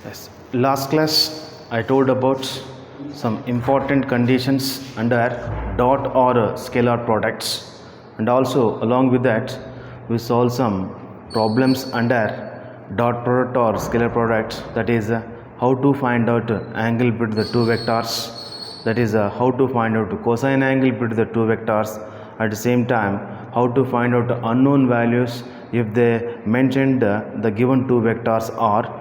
Yes. Last class I told about some important conditions under dot or scalar products, and also along with that we solve some problems under dot product or scalar products, that is how to find out angle between the two vectors, that is how to find out cosine angle between the two vectors, at the same time how to find out unknown values if they mentioned the given two vectors are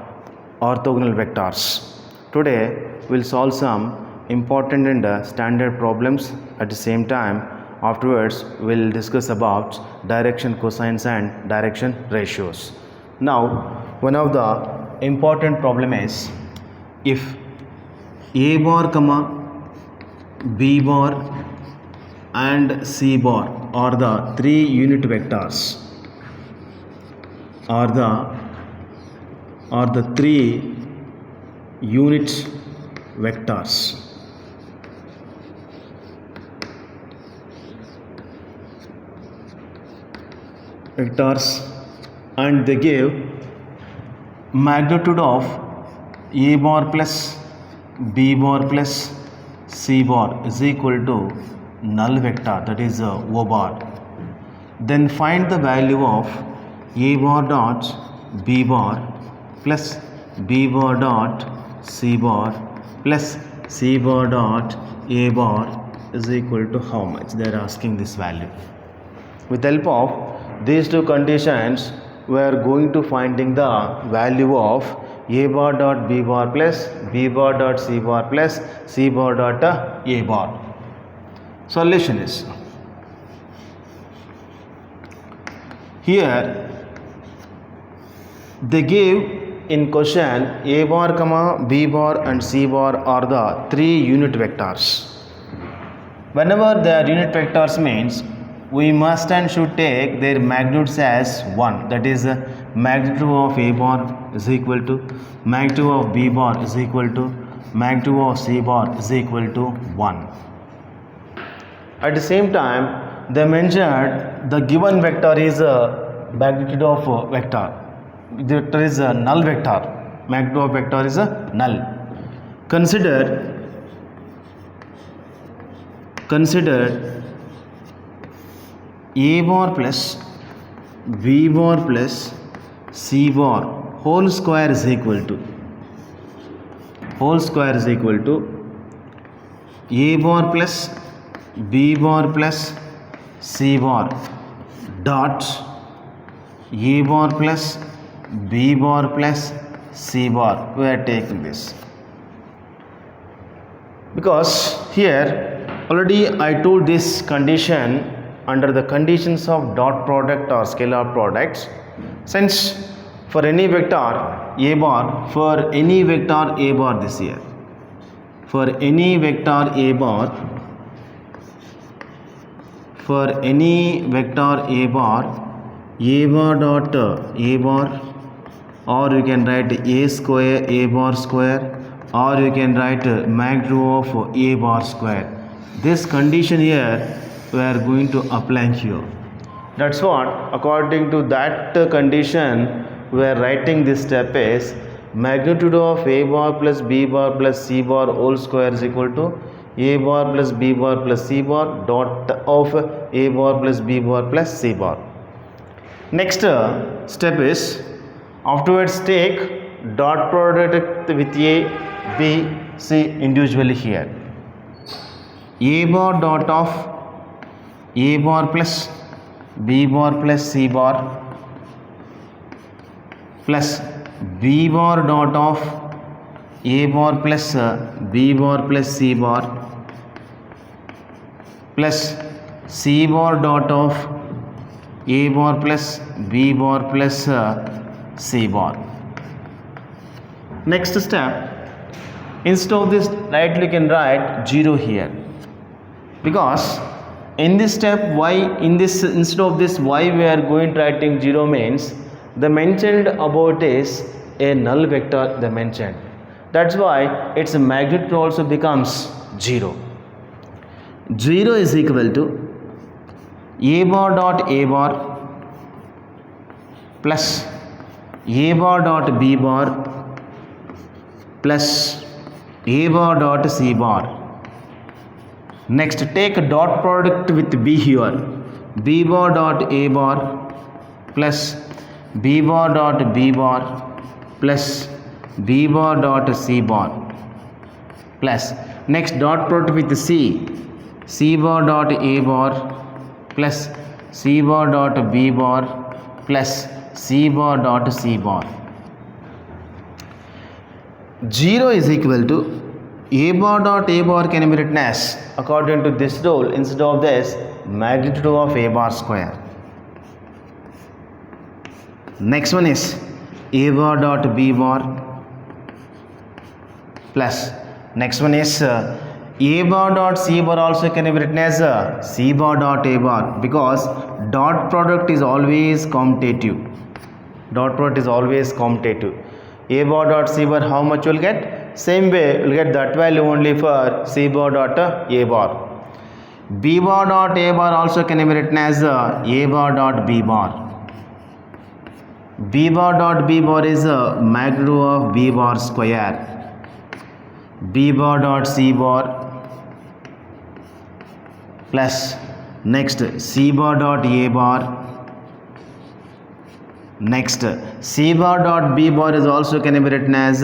orthogonal vectors. Today we'll solve some important and standard problems. At the same time, afterwards we'll discuss about direction cosines and direction ratios. Now, one of the important problem is if a bar comma b bar and c bar are the three unit vectors, are the three unit vectors. And they give magnitude of a bar plus b bar plus c bar is equal to null vector, that is O bar. Then find the value of a bar dot b bar plus b bar dot c bar plus c bar dot a bar is equal to how much? They are asking this value. With the help of these two conditions, we are going to finding the value of a bar dot b bar plus b bar dot c bar plus c bar dot a bar. Solution is here. They give in question a bar comma b bar and c bar are the three unit vectors. Whenever they are unit vectors means we must and should take their magnitudes as 1, that is magnitude of a bar is equal to magnitude of b bar is equal to magnitude of c bar is equal to 1. At the same time, they mentioned the given vector is a magnitude of vector. The vector is a null vector. Magnitude of vector is a null. Consider a bar plus b bar plus c bar whole square is equal to a bar plus b bar plus c bar dot a bar plus b bar plus c bar. We are taking this because here already I told this condition under the conditions of dot product or scalar products. Since for any vector a bar, for any vector a bar this here, for any vector a bar, a bar dot a bar, or you can write a square, a bar square, or you can write magnitude of a bar square. This condition here we are going to apply here. That's what, according to that condition, we are writing this step is magnitude of a bar plus b bar plus c bar whole square is equal to a bar plus b bar plus c bar dot of a bar plus b bar plus c bar. Next step is afterwards take dot product with a, b, c individually here. A bar dot of a bar plus b bar plus c bar plus b bar dot of a bar plus b bar plus c bar plus c bar dot of a bar plus b bar plus c bar. Next step, instead of this right you can write 0 here, because in this step instead of this y we are going to writing 0 means the mentioned about is a null vector they mentioned. That's why its magnitude also becomes 0. 0 is equal to a bar dot a bar plus a bar dot b bar plus A bar dot C bar. Next, take a dot product with B here. B bar dot A bar plus B bar dot B bar plus B bar dot C bar plus next dot product with C. C bar dot A bar plus C bar dot B bar plus C bar dot C bar. 0 is equal to A bar dot A bar can be written as, according to this rule, instead of this, magnitude of A bar square. Next one is A bar dot B bar plus next one is A bar dot C bar also can be written as C bar dot A bar, because dot product is always commutative. Dot product is always commutative. A bar dot C bar, how much you will get? Same way you will get that value only for C bar dot A bar. B bar dot A bar also can be written as A bar dot B bar. B bar dot B bar is a magnitude of B bar square. B bar dot C bar plus next C bar dot A bar. Next, C bar dot B bar is also can be written as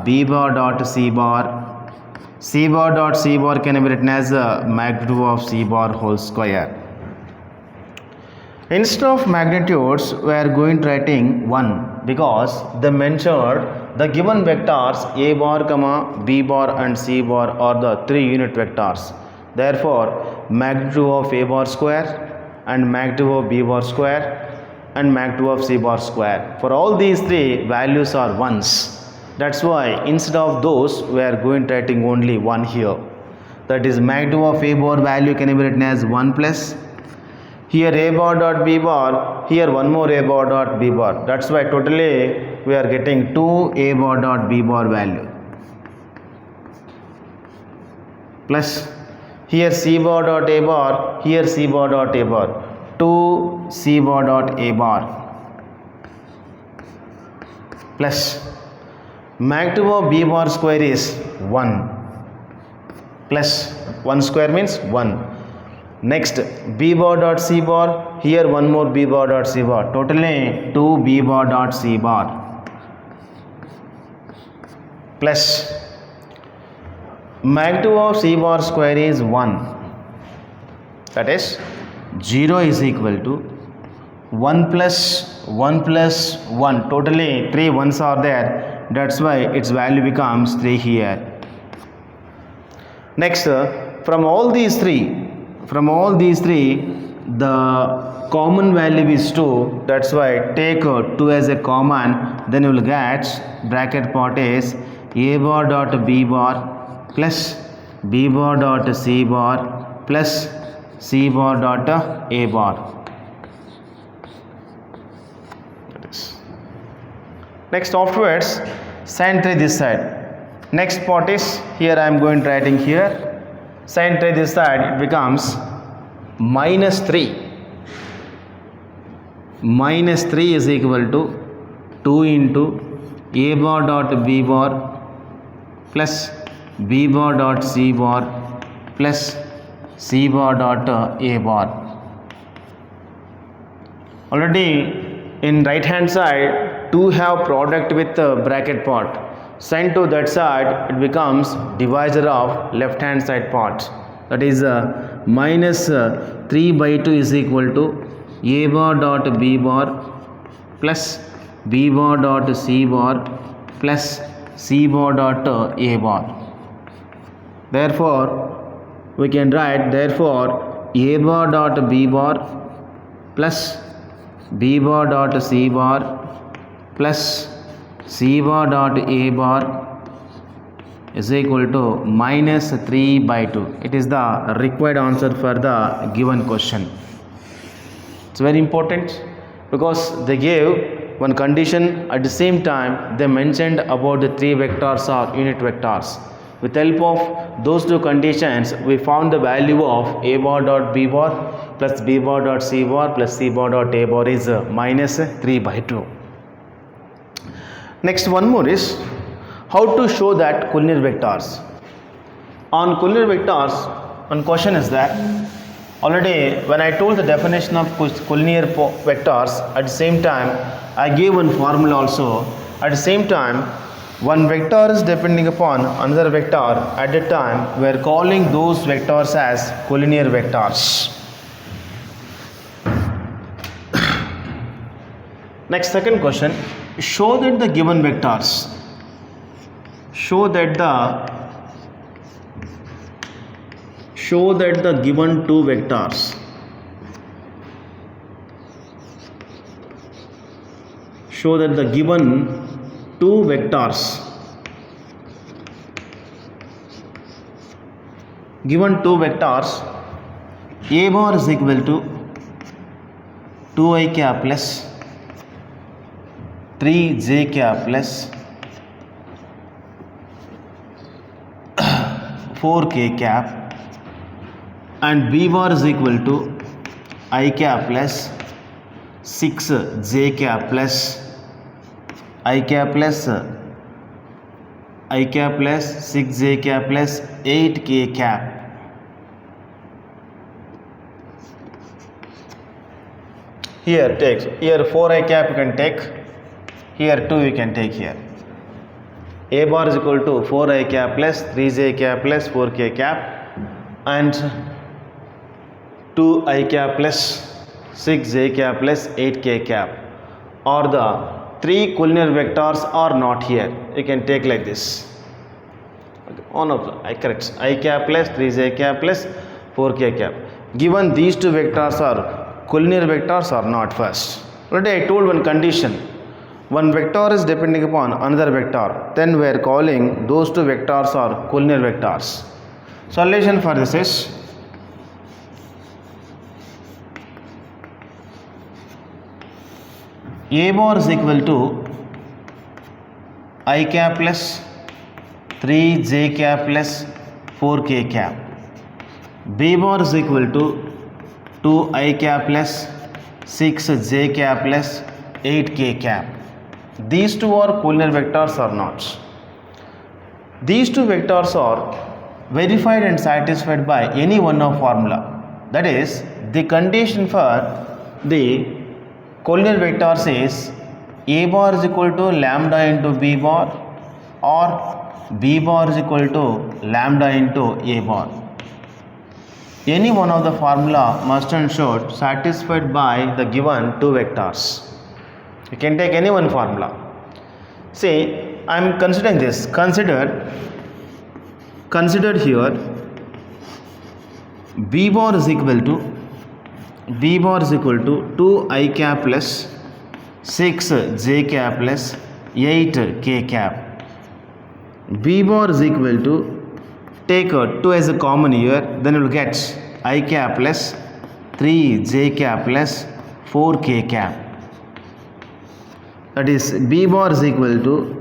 B bar dot C bar. C bar dot C bar can be written as magnitude of C bar whole square. Instead of magnitudes, we are going to writing 1, because they mentioned the given vectors A bar, comma, B bar and C bar are the 3 unit vectors. Therefore, magnitude of A bar square and magnitude of B bar square and magnitude of C bar square. For all these 3, values are 1s. That's why instead of those, we are going to writing only 1 here. That is, magnitude of A bar value can be written as 1 plus. Here A bar dot B bar, here one more A bar dot B bar. That's why totally we are getting 2 A bar dot B bar value. Plus here C bar dot A bar, here C bar dot A bar. 2 C bar dot A bar plus magnitude of B bar square is 1 plus 1 square means 1. Next, B bar dot C bar, here one more B bar dot C bar, totally 2 B bar dot C bar plus magnitude of C bar square is 1. That is, 0 is equal to 1 plus 1 plus 1, totally 3 1s are there. That's why its value becomes 3 here. Next, from all these three, the common value is 2. That's why take 2 as a common. Then you will get bracket part is A bar dot B bar plus B bar dot C bar plus C bar dot A bar. Next, afterwards, sin 3 this side. Next part is here I am going to writing here. Sin 3 this side, it becomes minus 3. Minus 3 is equal to 2 into A bar dot B bar plus B bar dot C bar plus C bar dot A bar. Already in right hand side 2 have product with bracket part. Sin to that side, it becomes divisor of left hand side part. That is minus 3 by 2 is equal to A bar dot B bar plus B bar dot C bar plus C bar dot A bar. Therefore, we can write therefore A bar dot B bar plus B bar dot C bar plus C bar dot A bar is equal to minus 3 by 2. It is the required answer for the given question. It's very important because they gave one condition, at the same time they mentioned about the 3 vectors or unit vectors. With help of those 2 conditions, we found the value of A bar dot B bar plus B bar dot C bar plus C bar dot A bar is minus 3 by 2. Next, one more is, how to show that collinear vectors. On collinear vectors, one question is that already when I told the definition of collinear vectors, at the same time I gave one formula also. At the same time, one vector is depending upon another vector. At the time we are calling those vectors as collinear vectors. Next, second question, show that the given vectors, show that the given two vectors a bar is equal to 2i cap plus 3j cap plus 4k cap and b bar is equal to I cap plus 6j cap plus I cap plus 6j cap plus 8k cap. Here 4i cap you can take, here 2 you can take here. A bar is equal to 4i cap plus 3j cap plus 4k cap and 2i cap plus 6j cap plus 8k cap, or the three collinear vectors are not here. You can take like this. One of the I correct I cap plus 3j cap plus 4k cap. Given these two vectors are collinear vectors or not first. Already I told one condition. One vector is depending upon another vector, then we are calling those two vectors are collinear vectors. Solution for this is a bar is equal to I cap plus 3j cap plus 4k cap. B bar is equal to 2i cap plus 6j cap plus 8k cap. These two are collinear vectors or not? These two vectors are verified and satisfied by any one of formula. That is, the condition for the collinear vectors is a bar is equal to lambda into b bar or b bar is equal to lambda into a bar. Any one of the formula must and should satisfied by the given two vectors. You can take any one formula. Say I am considering this. Consider here b bar is equal to 2i cap plus 6j cap plus 8k cap. B bar is equal to, take 2 as a common here, then you will get I cap plus 3j cap plus 4k cap. That is, b bar is equal to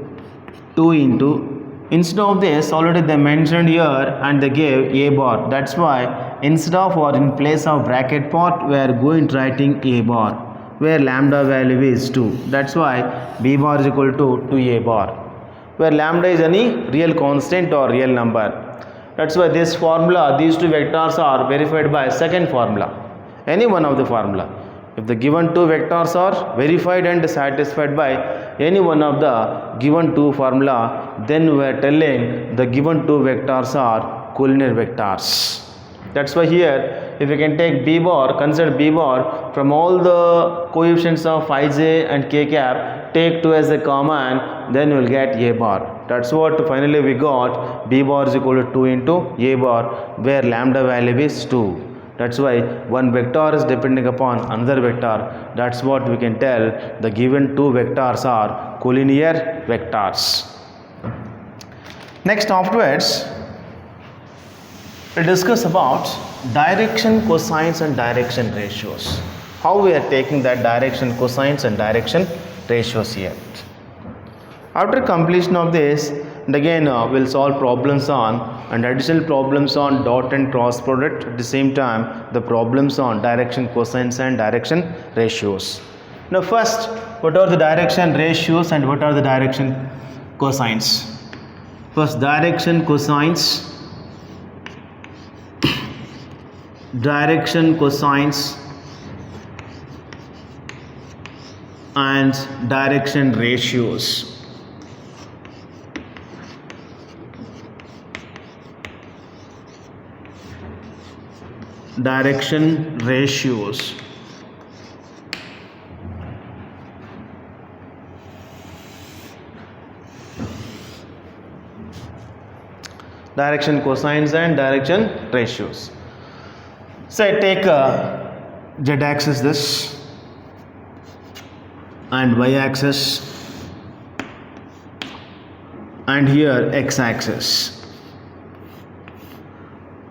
2 into, instead of this already they mentioned here and they gave a bar. That's why instead of or in place of bracket part we are going to writing a bar where lambda value is 2. That's why b bar is equal to 2a bar, where lambda is any real constant or real number. That's why this formula, these two vectors are verified by second formula, any one of the formula. If the given two vectors are verified and satisfied by any one of the given two formula, then we are telling the given two vectors are collinear vectors. That's why here if you can take b bar, consider b bar from all the coefficients of ij and k cap, take 2 as a common, then you will get a bar. That's what finally we got, b bar is equal to 2 into a bar where lambda value is 2. That's why one vector is depending upon another vector. That's what we can tell the given two vectors are collinear vectors. Next, afterwards we'll discuss about direction cosines and direction ratios. How we are taking that direction cosines and direction ratios here. After completion of this, and again we'll solve problems on and additional problems on dot and cross product. At the same time, the problems on direction cosines and direction ratios. Now first, what are the direction ratios and what are the direction cosines? First, direction cosines, and direction ratios. Direction ratios. Direction cosines and direction ratios. So I take z-axis this and y-axis, and here x-axis.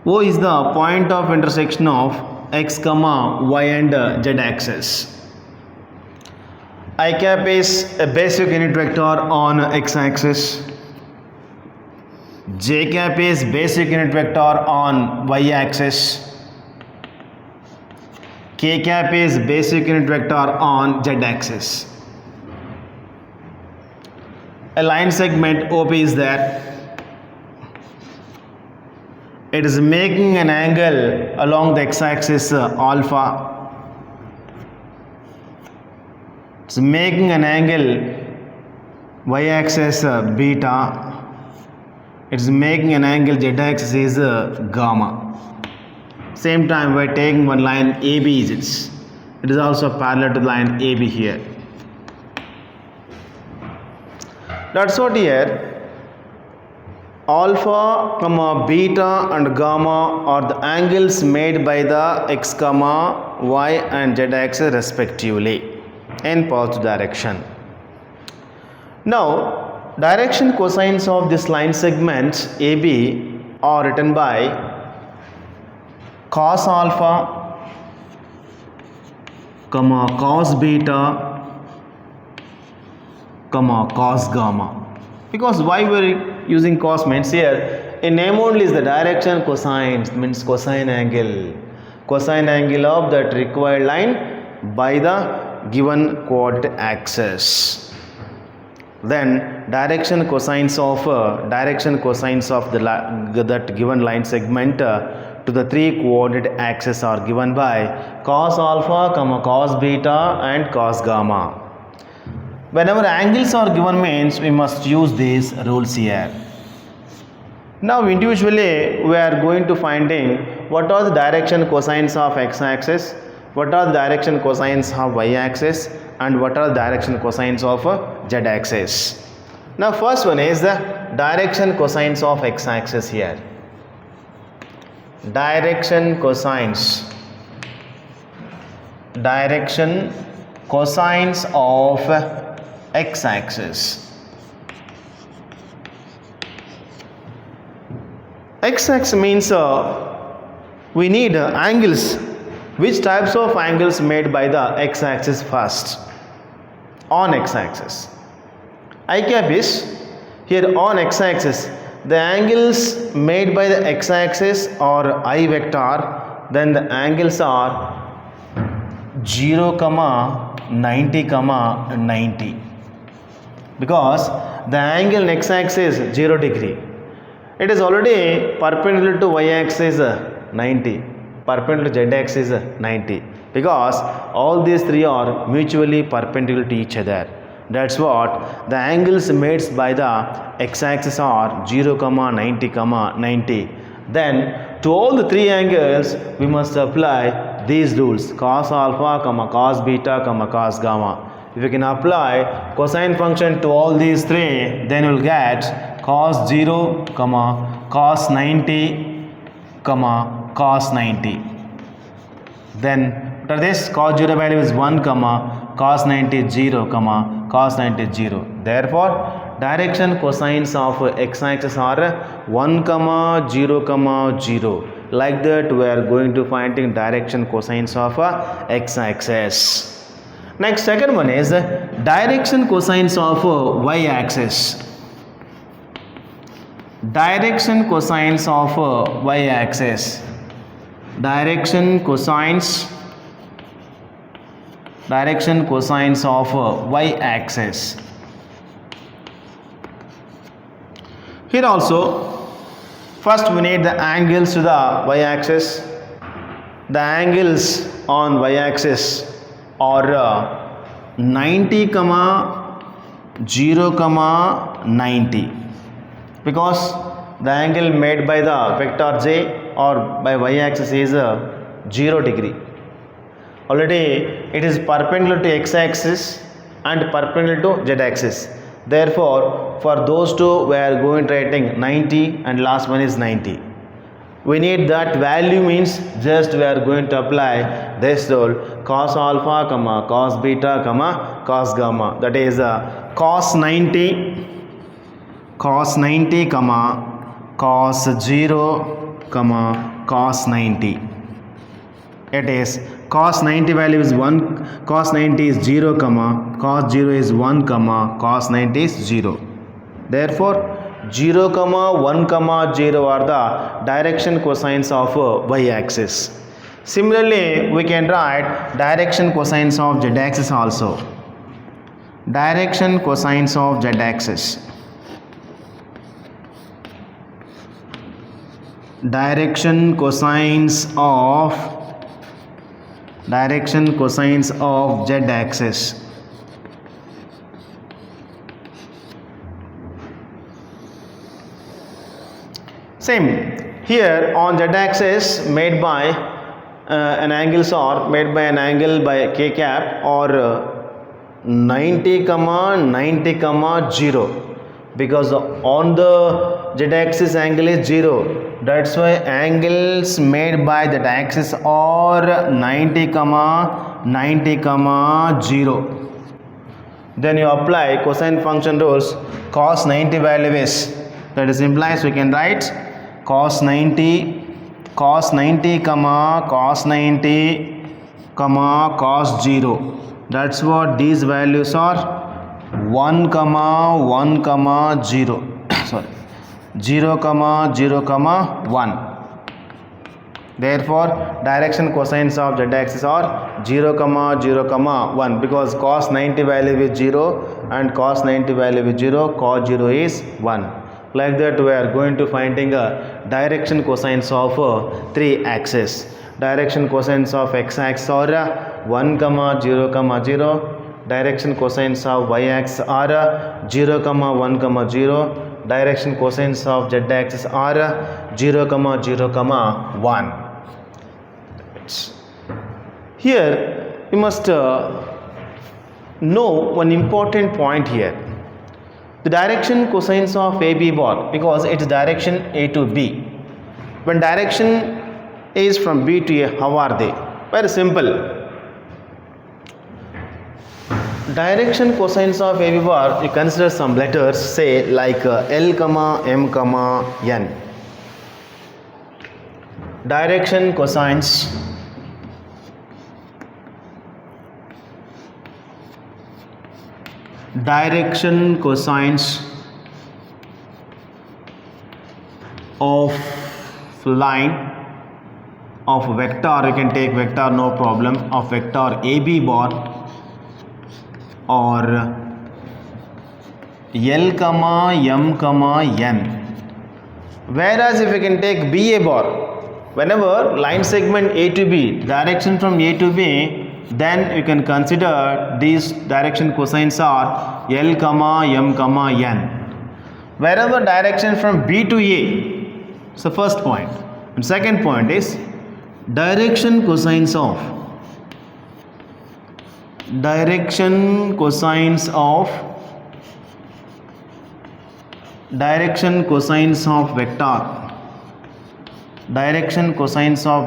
O is the point of intersection of x, y and z-axis. I cap is a basic unit vector on x-axis. J cap is basic unit vector on y-axis. K cap is basic unit vector on z-axis. A line segment OP is there. It is making an angle along the x-axis alpha. It's making an angle y-axis beta. It's making an angle z-axis is gamma. Same time we are taking one line AB is it is also parallel to the line AB here. That's what here alpha, beta and gamma are the angles made by the x, y and z axis respectively in positive direction. Now direction cosines of this line segment AB are written by cos alpha, cos beta, cos gamma. Because why we are using cos means here in name only is the direction cosines, means cosine angle of that required line by the given coordinate axis. Then direction cosines of that given line segment to the three coordinate axes are given by cos alpha, cos beta and cos gamma. Whenever angles are given means we must use these rules here. Now individually we are going to finding what are the direction cosines of x-axis, what are the direction cosines of y-axis and what are the direction cosines of z-axis. Now first one is the direction cosines of x-axis here. Direction cosines of x-axis. X-axis means we need angles. Which types of angles made by the x-axis first? On x-axis. I cap is here on x-axis. The angles made by the x-axis are I vector. Then the angles are 0, 90, 90. Because the angle in x-axis is 0 degree. It is already perpendicular to y-axis 90. Perpendicular to z-axis 90. Because all these three are mutually perpendicular to each other. That's what the angles made by the x-axis are 0, 90, 90. Then to all the three angles we must apply these rules cos alpha, cos beta, cos gamma. If you can apply cosine function to all these three, then you will get cos 0, cos 90, cos 90. Then after this cos 0 value is 1, cos 90 is 0, cos 90 is 0. Therefore direction cosines of x-axis are 1, 0, 0. Like that we are going to finding direction cosines of x-axis. Next second one is direction cosines of y-axis. Direction cosines of y-axis. Direction cosines of y-axis. Here also, first we need the angles to the y-axis. The angles on y-axis are 90, 0, 90, because the angle made by the vector j or by y-axis is 0 degree. Already it is perpendicular to x-axis and perpendicular to z-axis. Therefore, for those two we are going to writing 90 and last one is 90. We need that value, means just we are going to apply this rule: cos alpha, cos beta, cos gamma. That is cos 90, cos 90, cos 0, cos 90. It is cos 90 value is 1, cos 90 is 0, cos 0 is 1, cos 90 is 0. Therefore 0, 1, 0 are the direction cosines of y-axis. Similarly, we can write direction cosines of z-axis also. Direction cosines of z-axis. Direction cosines of z-axis. Same here on z-axis, made by an angle or made by an angle by k cap or 90, 90, 0, because on the z-axis angle is 0. That's why angles made by that axis are 90, 90, 0. Then you apply cosine function rules. Cos 90 value is, that is implies we can write cos 90, cos 90, cos 90, cos 0. That's what these values are: 1, 1, 0. Sorry, 0, 0, 1. Therefore, direction cosines of z-axis are 0, 0, 1, because cos 90 value is 0 and cos 90 value is 0, cos 0 is 1. Like that we are going to finding a direction cosines of 3 axes. Direction cosines of x-axis are 1, 0, 0. Direction cosines of y-axis are 0, 1, 0. Direction cosines of z-axis are 0, 0, 1. Here you must know one important point here. The direction cosines of AB bar, because its direction A to B. When direction is from B to A, how are they? Very simple. Direction cosines of AB bar, you consider some letters, say like L, M, N. Direction cosines of line of vector, you can take vector, no problem, of vector AB bar or L, M, N. Whereas if you can take BA bar, whenever line segment A to B, direction from A to B, then you can consider these direction cosines are L, M, N. Wherever direction from B to A, so first point. And second point is direction cosines of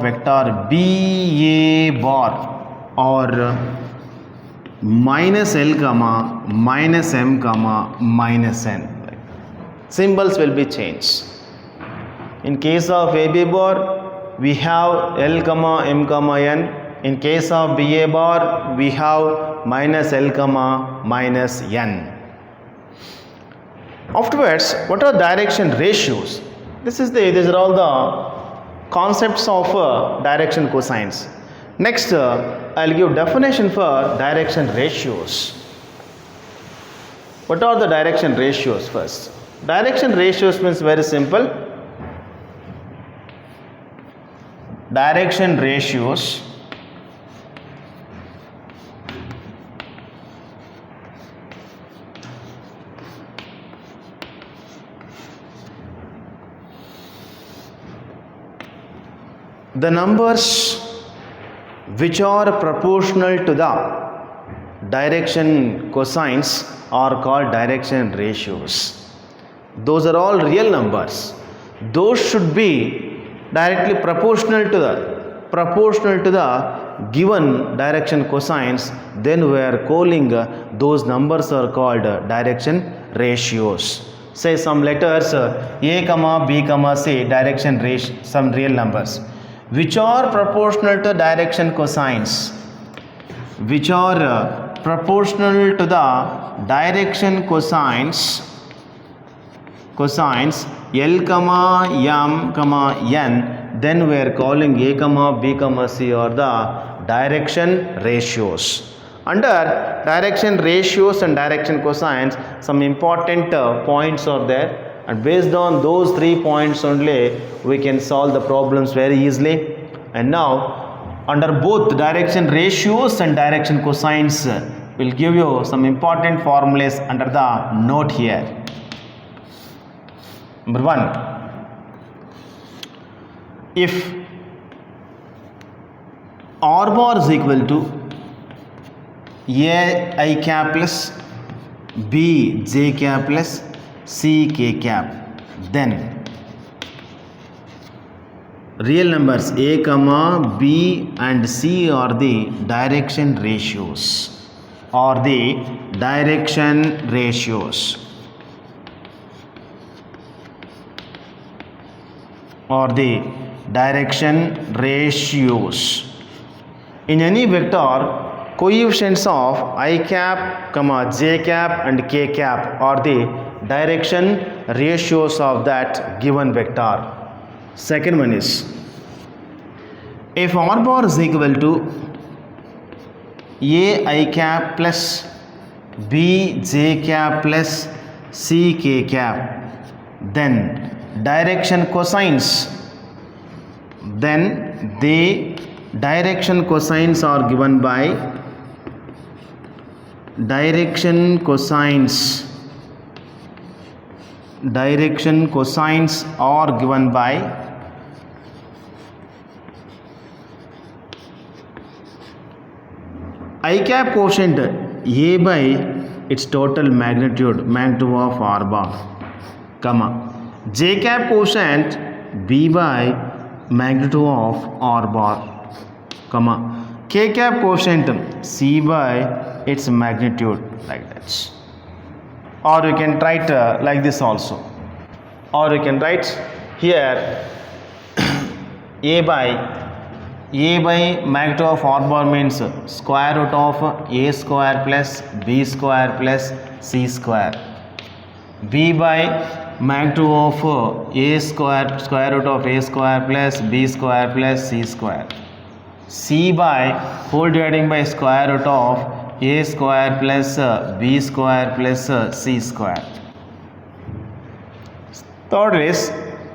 vector BA bar or minus L, minus M, minus N. Symbols will be changed. In case of AB bar, we have L, M, N. In case of BA bar, we have minus L, minus N. Afterwards, what are direction ratios? These are all the concepts of direction cosines. Next, I'll give definition for direction ratios. What are the direction ratios first? Direction ratios means very simple. Direction ratios the numbers which are proportional to the direction cosines are called direction ratios. Those are all real numbers. Those should be directly proportional to the given direction cosines. Then we are calling those numbers are called direction ratios. Say some letters A comma B comma C direction ratio, some real numbers which are proportional to direction cosines, which are proportional to the direction cosines L comma M comma N, then we are calling A comma B comma C or the direction ratios. Under direction ratios and direction cosines, some important points are there, and based on those 3 points only we can solve the problems very easily. And now under both direction ratios and direction cosines will give you some important formulas under the note here. Number 1, if R bar is equal to A I cap plus B J cap plus C K cap, then real numbers A comma B and C are the direction ratios, In any vector, coefficients of I cap, j cap and k cap are the direction ratios of that given vector. Second one is, if R bar is equal to A I cap plus B j cap plus C k cap, then direction cosines are given by direction cosines are given by I cap quotient A by its total magnitude of R bar, J cap quotient B by magnitude of R bar, K cap quotient C by its magnitude, like that. Or you can write like this also, or you can write here A by magnitude of R bar means square root of A square plus B square plus C square, B by magnitude of A square root of A square plus B square plus C square, C by whole dividing by square root of A square plus B square plus C square. Third is,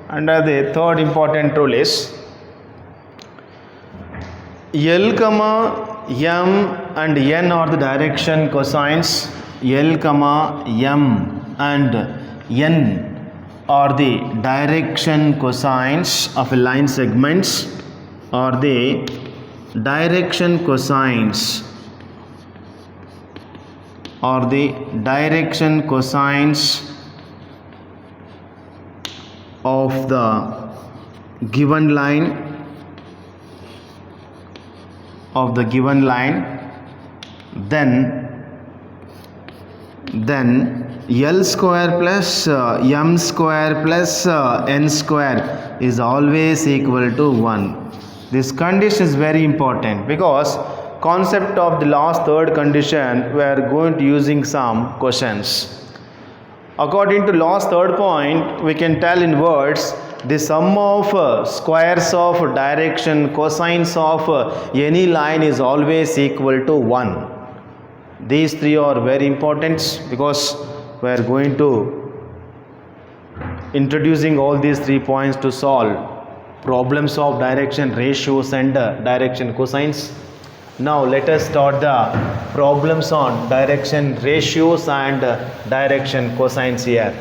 under the third important rule is, L comma M and N are the direction cosines, L comma M and N are the direction cosines of line segments, or the direction cosines of the given line then L square plus M square plus N square is always equal to 1. This condition is very important because concept of the last third condition we are going to using some questions. According to last third point, we can tell in words the sum of squares of direction cosines of any line is always equal to 1. These three are very important because we are going to introducing all these 3 points to solve problems of direction ratios and direction cosines. Now let us start the problems on direction ratios and direction cosines here.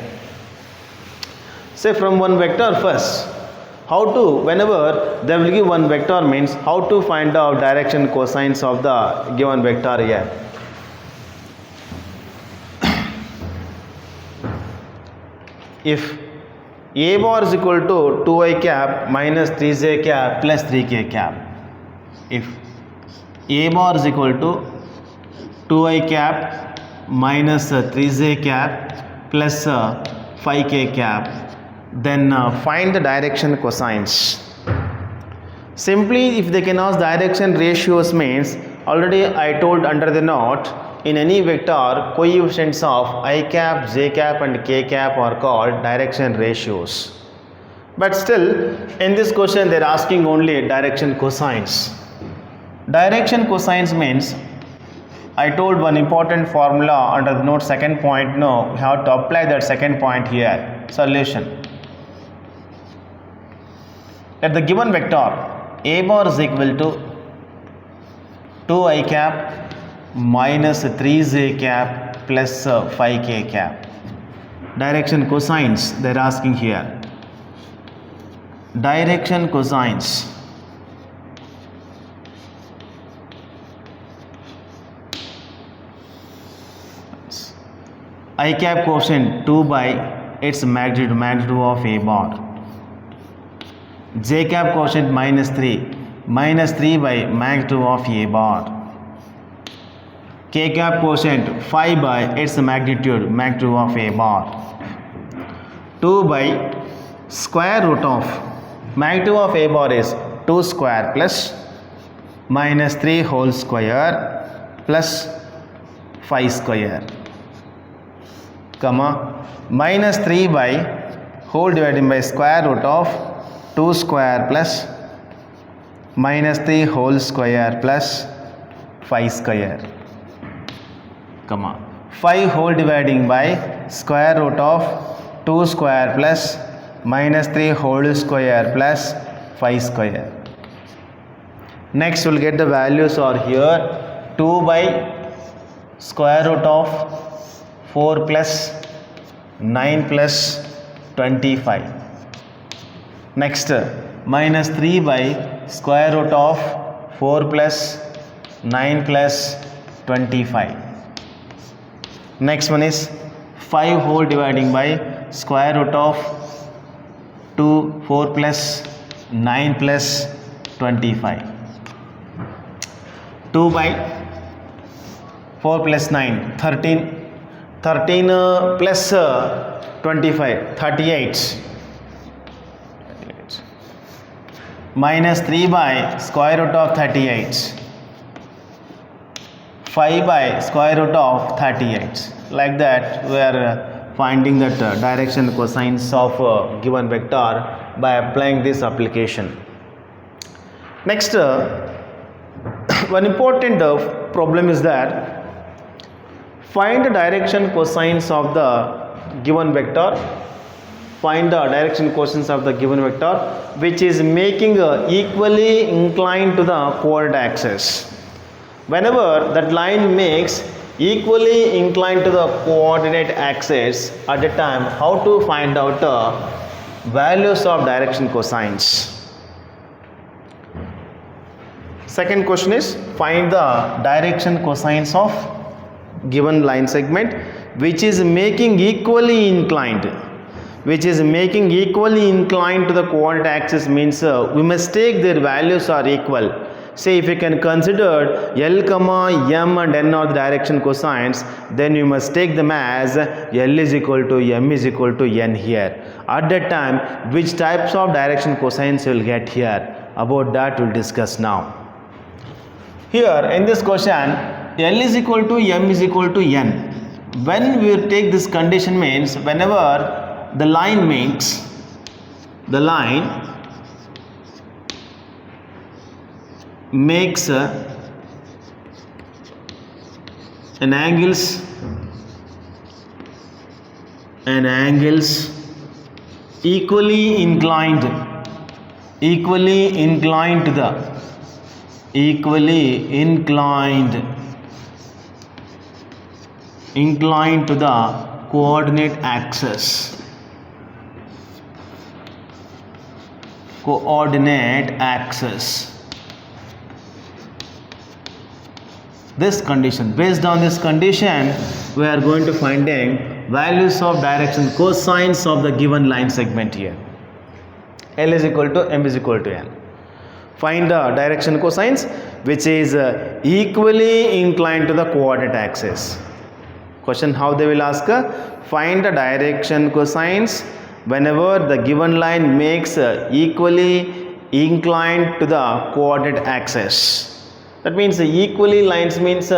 Say from one vector first, how to, whenever they will give one vector means how to find out direction cosines of the given vector here. If a bar is equal to 2i cap minus 3j cap plus 3k cap. If a bar is equal to 2i cap minus 3j cap plus 5k cap, then find the direction cosines. Simply if they can ask direction ratios means, already I told under the note, in any vector coefficients of I cap, j cap and k cap are called direction ratios. But still in this question they are asking only direction cosines. Direction cosines means, I told one important formula under the note second point. Now we have to apply that second point here. Solution. At the given vector a bar is equal to 2i cap minus 3j cap plus 5k cap. Direction cosines they are asking here. Direction cosines. I cap quotient 2 by its magnitude of a bar. J cap quotient minus 3 by magnitude of a bar. K cap quotient 5 by its magnitude of a bar. 2 by square root of magnitude of a bar is 2 square plus minus 3 whole square plus 5 square, comma minus 3 by whole divided by square root of 2 square plus minus 3 whole square plus 5 square, comma 5 whole dividing by square root of 2 square plus minus 3 whole square plus 5 square. Next we'll get the values are here. 2 by square root of 4 plus 9 plus 25. Next minus 3 by square root of 4 plus 9 plus 25. Next one is 5 whole dividing by square root of 2 4 plus 9 plus 25. 2 by 4 plus 9 13 plus 25 38. Minus 3 by square root of 38. 5 by square root of 38. Like that we are finding that direction cosines of given vector by applying this application. Next one important problem is that find the direction cosines of the given vector. Find the direction cosines of the given vector which is making equally inclined to the coordinate axis. Whenever that line makes equally inclined to the coordinate axis, at the time how to find out the values of direction cosines. Second question is find the direction cosines of given line segment which is making equally inclined. Which is making equally inclined to the coordinate axis means we must take their values are equal. Say if you can consider L, M and N are the direction cosines, then you must take them as L is equal to M is equal to N here. At that time which types of direction cosines you will get here, about that we will discuss now. Here in this question L is equal to M is equal to N. When we take this condition means whenever the line makes an angles equally inclined to the coordinate axis. This condition, based on this condition, we are going to finding values of direction cosines of the given line segment here. L is equal to m is equal to n. Find the direction cosines which is equally inclined to the coordinate axis. Question how they will ask, find the direction cosines whenever the given line makes equally inclined to the coordinate axis. That means equally lines means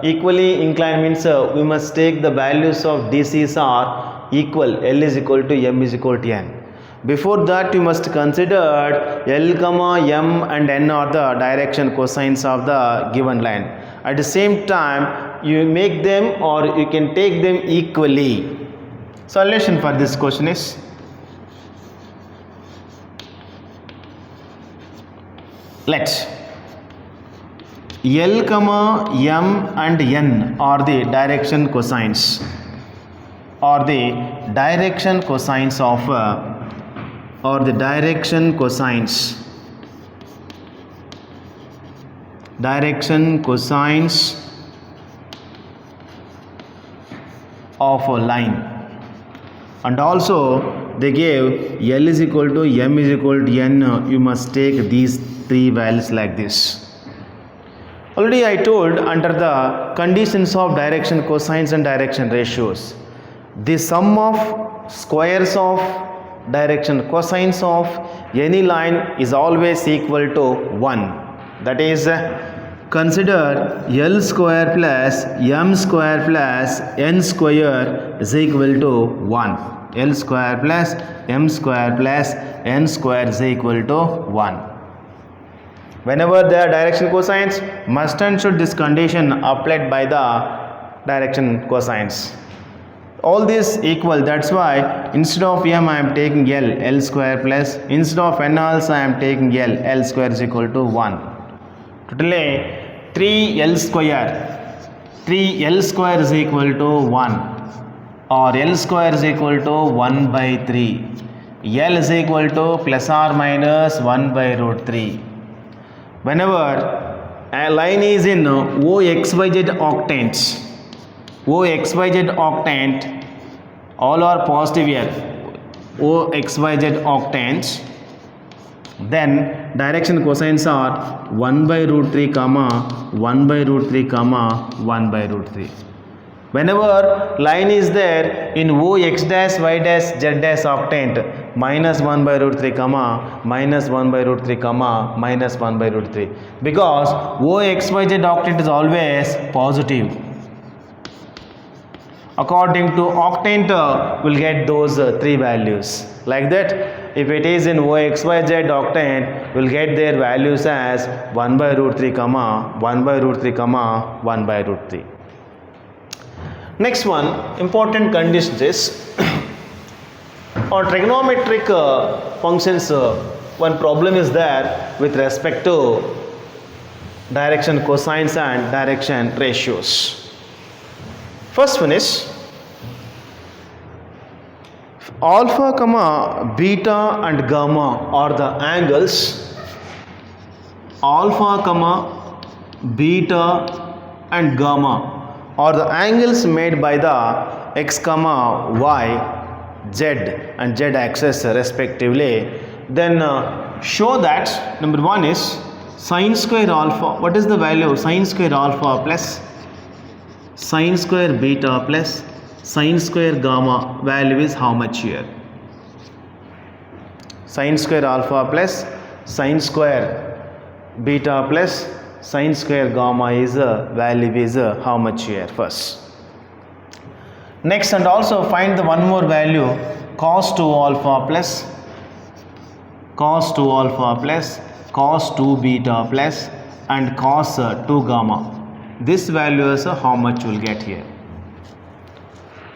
equally inclined means we must take the values of DCs are equal. L is equal to m is equal to n. Before that you must consider L, m and n are the direction cosines of the given line. At the same time you make them or you can take them equally. Solution for this question is let L, m and n are the direction cosines of a line, and also they gave L is equal to m is equal to n. You must take these three values like this. Already I told under the conditions of direction cosines and direction ratios, the sum of squares of direction cosines of any line is always equal to 1. That is, consider L square plus m square plus n square is equal to 1. L square plus m square plus n square is equal to 1. Whenever there are direction cosines, must and should this condition applied by the direction cosines. All this equal, that's why instead of m I am taking L square plus, instead of n also I am taking L square is equal to 1. Totally 3L square is equal to 1, or L square is equal to 1 by 3. L is equal to plus or minus 1 by root 3. Whenever a line is in OXYZ octant, all are positive here, OXYZ octants, then direction cosines are 1 by root 3 comma 1 by root 3 comma 1 by root 3. Whenever line is there in OX dash Y dash Z dash octant, minus 1 by root 3 comma minus 1 by root 3 comma minus 1 by root 3, because OXYZ octant is always positive. According to octant we'll get those three values like that. If it is in OXYZ octant, we'll get their values as 1 by root 3 comma 1 by root 3 comma 1 by root 3. Next one important condition is on trigonometric functions, one problem is there with respect to direction cosines and direction ratios. First one is alpha comma beta and gamma are the angles. Alpha comma beta and gamma are the angles made by the x comma y, z and z axis respectively. Then show that number one is sine square alpha. What is the value of sine square alpha plus sine square beta plus sine square gamma value is how much here? Sine square alpha plus sine square beta plus sine square gamma is value is how much here first. Next, and also find the one more value, cos 2 alpha plus cos 2 alpha plus cos 2 beta plus and cos 2 gamma. This value is how much you will get here.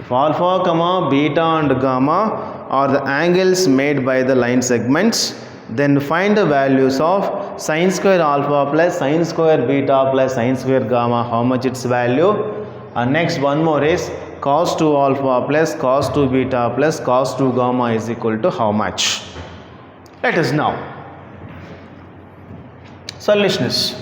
If alpha, comma, beta and gamma are the angles made by the line segments, then find the values of sine square alpha plus sine square beta plus sine square gamma, how much its value. And next one more is cos 2 alpha plus cos 2 beta plus cos 2 gamma is equal to how much. Let us now solution is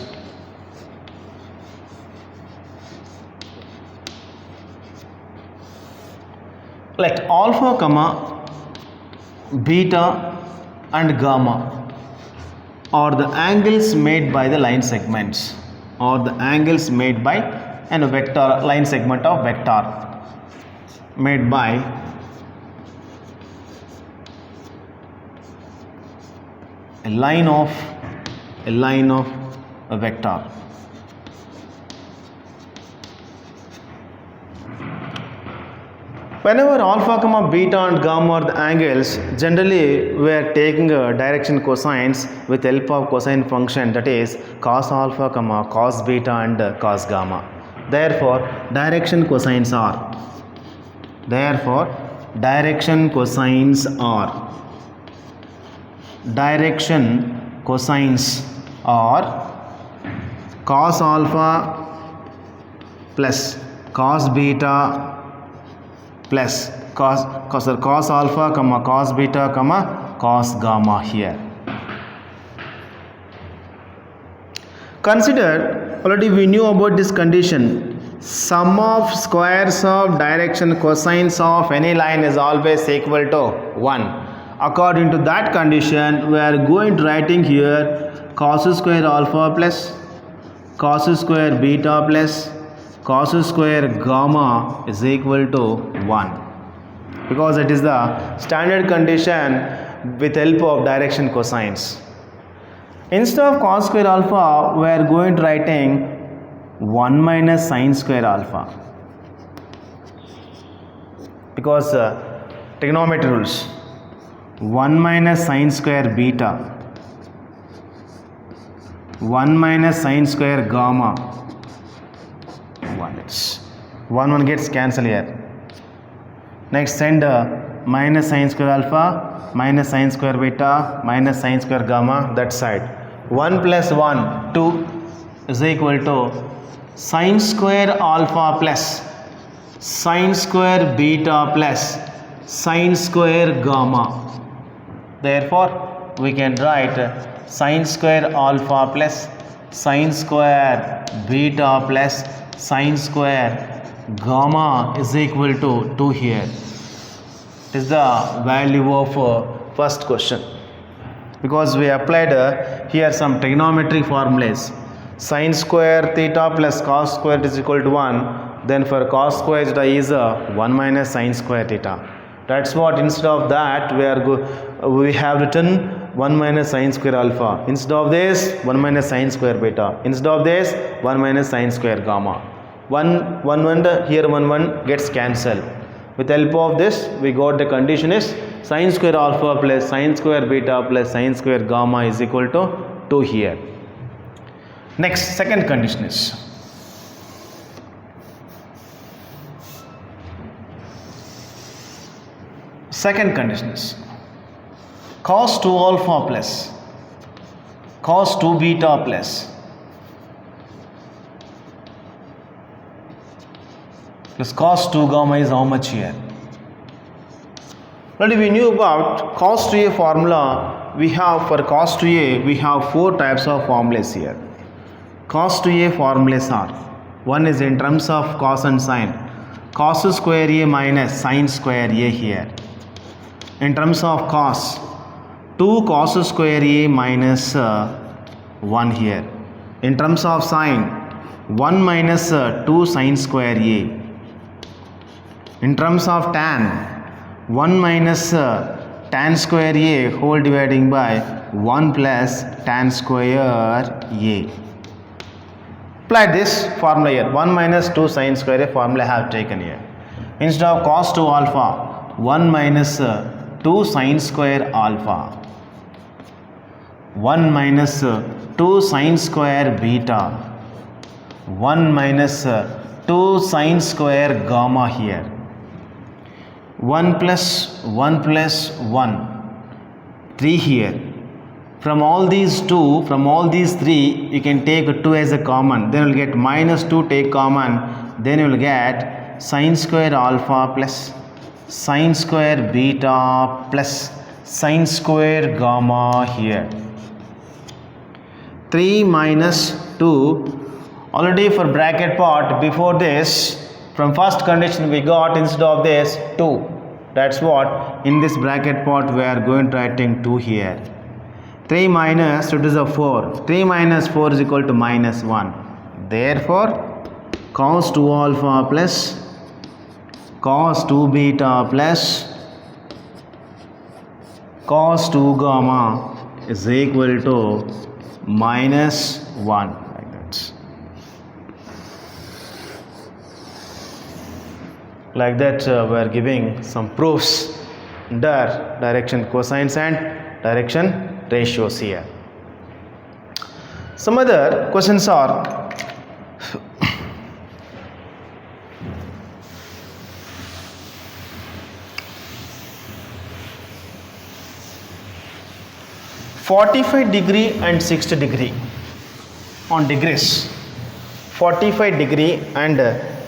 let alpha, comma, beta and gamma are the angles made by the line segments, or the angles made by a vector line segment of vector made by a line of a vector. Whenever alpha, comma, beta and gamma are the angles, generally we are taking a direction cosines with help of cosine function, that is cos alpha, comma, cos beta and cos gamma. Therefore, direction cosines are cos alpha plus cos beta plus cos alpha, comma, cos beta, comma, cos gamma here. Consider, already we knew about this condition, sum of squares of direction cosines of any line is always equal to 1. According to that condition, we are going to writing here cos square alpha plus cos square beta plus cos square gamma is equal to 1, because it is the standard condition with help of direction cosines. Instead of cos square alpha, we are going to writing 1 minus sine square alpha, because trigonometry rules. 1 minus sine square beta, 1 minus sine square gamma, 1 gets cancelled here. Next send minus sine square alpha, minus sine square beta, minus sine square gamma that side. 1 plus 1, 2 is equal to sine square alpha plus sine square beta plus sine square gamma. Therefore, we can write sine square alpha plus sine square beta plus sine square gamma is equal to 2 here. It is the value of first question, because we applied here some trigonometry formulas. Sine square theta plus cos square is equal to 1. Then for cos square theta is 1 minus sine square theta. That's what, instead of that we have written 1 minus sine square alpha. Instead of this 1 minus sine square beta. Instead of this 1 minus sine square gamma. 1 here 1 gets cancelled. With help of this we got the condition is sine square alpha plus sine square beta plus sine square gamma is equal to 2 here. Next, second condition is cos 2 alpha plus cos 2 beta plus cos 2 gamma is how much here? Already we knew about cos 2a formula. We have for cos 2a we have 4 types of formulas here. Cos 2a formulas are, one is in terms of cos and sine, cos square a minus sine square a here. In terms of cos, 2 cos square a minus 1 here. In terms of sine, 1 minus 2 sine square a. In terms of tan, 1 minus tan square a whole dividing by 1 plus tan square a. Apply this formula here. 1 minus 2 sine square a formula I have taken here. Instead of cos 2 alpha, 1 minus 2 sine square alpha. 1 minus 2 sine square beta. 1 minus 2 sine square gamma here. 1 plus 1 plus 1, 3 here. From all these 3, you can take 2 as a common. Then you will get minus 2, take common. Then you will get sine square alpha plus sine square beta plus sine square gamma here. 3 minus 2. Already for bracket part, before this, from first condition we got instead of this 2. That's what in this bracket part we are going to writing 2 here. 3 minus, it is a 4. 3 minus 4 is equal to minus 1. Therefore, cos 2 alpha plus cos 2 beta plus cos 2 gamma is equal to minus 1. Like that. Like that, we are giving some proofs under direction cosines and direction ratios here. Some other questions are 45 degree and 60 degree on degrees. 45 degree and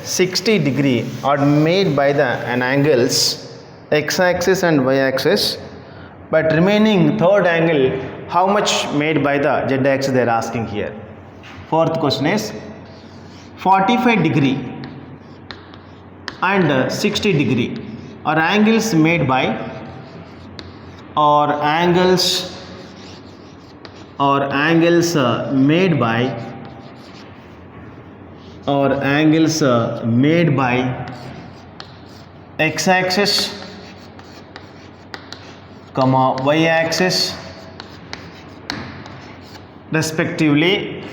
60 degree are made by the angles x-axis and y-axis, but remaining third angle, how much made by the z-axis they are asking here. Fourth question is 45 degree and 60 degree are angles made by made by x-axis, y-axis respectively.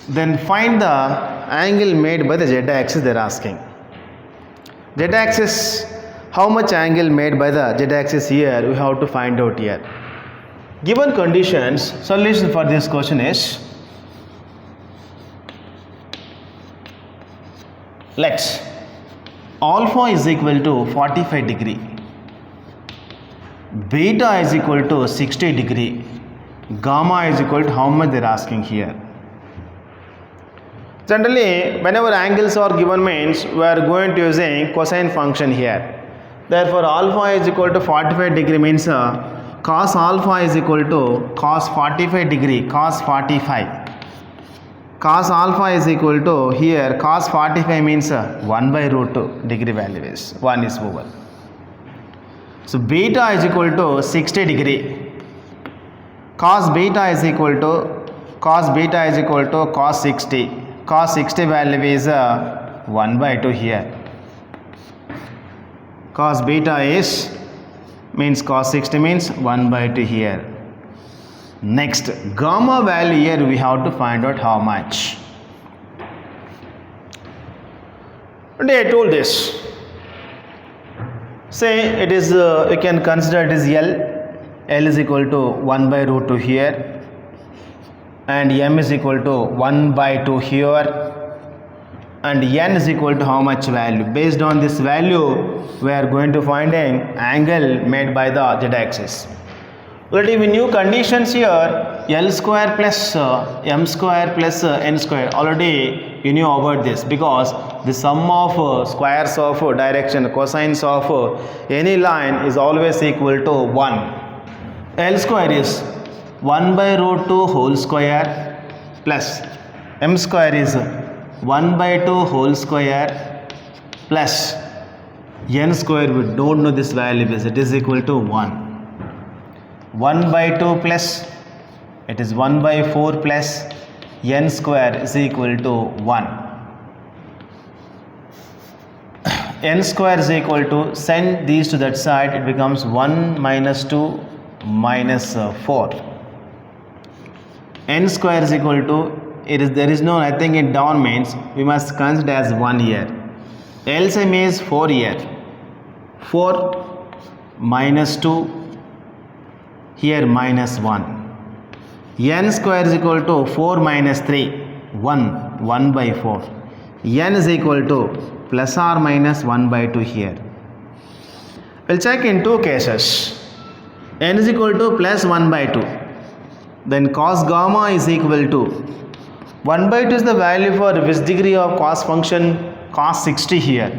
Then find the angle made by the z-axis they are asking. Z-axis, how much angle made by the z-axis here we have to find out here. Given conditions, solution for this question is, let's alpha is equal to 45 degree, beta is equal to 60 degree, gamma is equal to how much they are asking here. Generally, whenever angles are given means we are going to using cosine function here. Therefore, alpha is equal to 45 degree means cos alpha is equal to cos 45 degree, cos 45. Cos alpha is equal to here cos 45 means 1 by root 2 degree value is 1 is over. So, beta is equal to 60 degree. Cos beta is equal to cos 60. Cos 60 value is 1 by 2 here. Cos beta is means cos 60 means 1 by 2 here. Next, gamma value here we have to find out how much. Today I told this. Say it is you can consider it is L is equal to 1 by root 2 here, and m is equal to 1 by 2 here, and n is equal to how much value. Based on this value we are going to find an angle made by the z-axis. Already we knew conditions here, L square plus m square plus n square. Already you knew about this because the sum of squares of direction, cosines of any line is always equal to 1. L square is 1 by root 2 whole square plus m square is 1 by 2 whole square plus n square, we don't know this value, it is equal to 1. 1 by 2 plus it is 1 by 4 plus n square is equal to 1. N square is equal to, send these to that side, it becomes 1 minus 2 minus 4. N square is equal to, there is no nothing in down means we must consider as 1 here. LCM is 4 here. 4 minus 2 here minus 1. N square is equal to 4 minus 3 1. 1 by 4. N is equal to plus or minus 1 by 2 here. We'll check in two cases. N is equal to plus 1 by 2. Then cos gamma is equal to 1 by 2 is the value for which degree of cos function? Cos 60 here.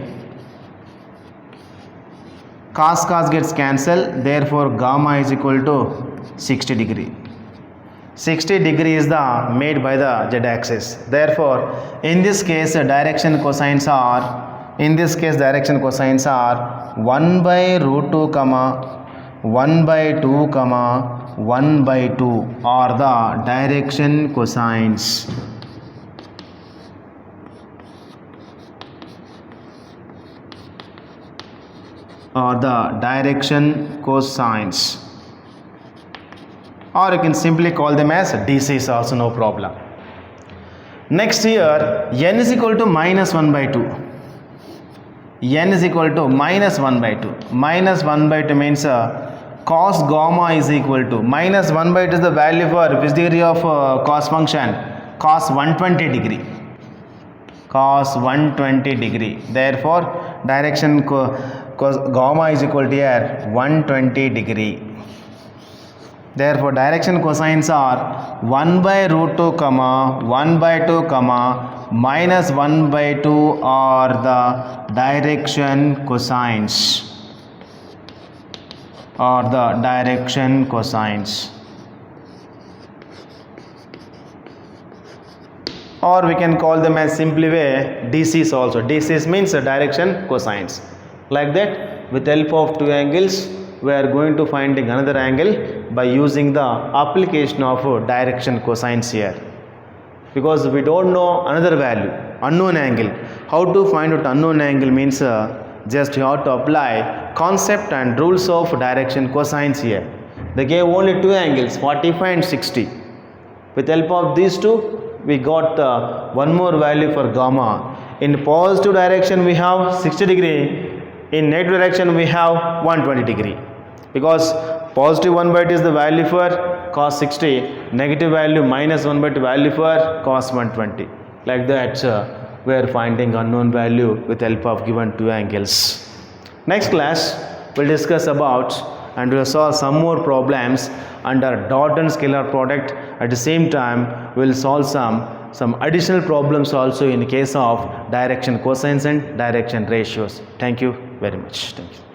Cos gets cancelled, therefore gamma is equal to 60 degree. 60 degree is the made by the z-axis. Therefore, in this case direction cosines are 1 by root 2 comma 1 by 2 comma 1 by 2 are the direction cosines. Or you can simply call them as DCs also, no problem. Next here, n is equal to minus 1 by 2. N is equal to minus 1 by 2. Minus 1 by 2 means cos gamma is equal to minus 1 by 2 is the value for which degree of cos function? Cos 120 degree. Cos 120 degree. Therefore, direction cos gamma is equal to here 120 degree. Therefore, direction cosines are 1 by root 2 comma 1 by 2 comma minus 1 by 2 are the direction cosines. Or we can call them as simply way DCs also. DCs means direction cosines. Like that, with help of two angles, we are going to finding another angle by using the application of direction cosines here. Because we don't know another value, unknown angle. How to find out unknown angle means just you have to apply concept and rules of direction cosines here. They gave only two angles, 45 and 60. With help of these two, we got one more value for gamma. In positive direction we have 60 degree, in negative direction we have 120 degree. Because positive 1 by 2 is the value for cos 60, negative value minus 1 by 2 value for cos 120. Like that we are finding unknown value with help of given two angles. Next class we'll discuss about and we'll solve some more problems under dot and scalar product. At the same time we'll solve some additional problems also in case of direction cosines and direction ratios. Thank you very much. Thank you.